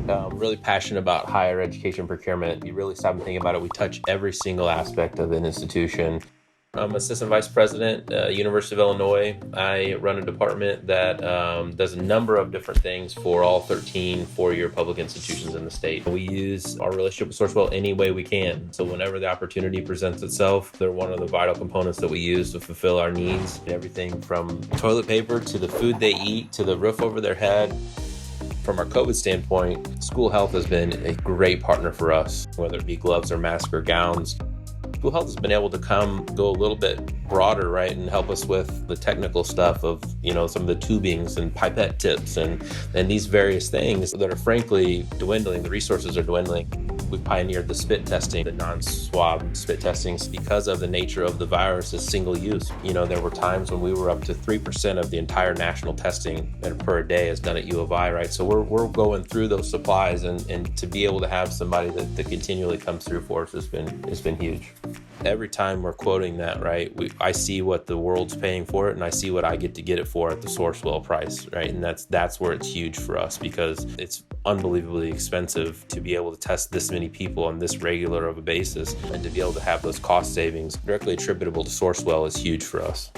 I'm really passionate about higher education procurement. You really stop and think about it. We touch every single aspect of an institution. I'm assistant vice president at University of Illinois. I run a department that does a number of different things for all 13 four-year public institutions in the state. We use our relationship with Sourcewell any way we can. So whenever the opportunity presents itself, they're one of the vital components that we use to fulfill our needs. Everything from toilet paper to the food they eat to the roof over their head. From our COVID standpoint, school health has been a great partner for us, whether it be gloves or masks or gowns. School health has been able to go a little bit broader, right, and help us with the technical stuff of, some of the tubings and pipette tips and these various things that are frankly dwindling. The resources are dwindling. We pioneered the spit testing, the non-swab spit testings, because of the nature of the virus is single use. There were times when we were up to 3% of the entire national testing per day is done at U of I, right? So we're going through those supplies, and to be able to have somebody that continually comes through for us has been huge. Every time we're quoting that, right, I see what the world's paying for it, and I see what I get to get it for at the Sourcewell price, right? And that's where it's huge for us, because it's unbelievably expensive to be able to test this many people on this regular of a basis, and to be able to have those cost savings directly attributable to Sourcewell is huge for us.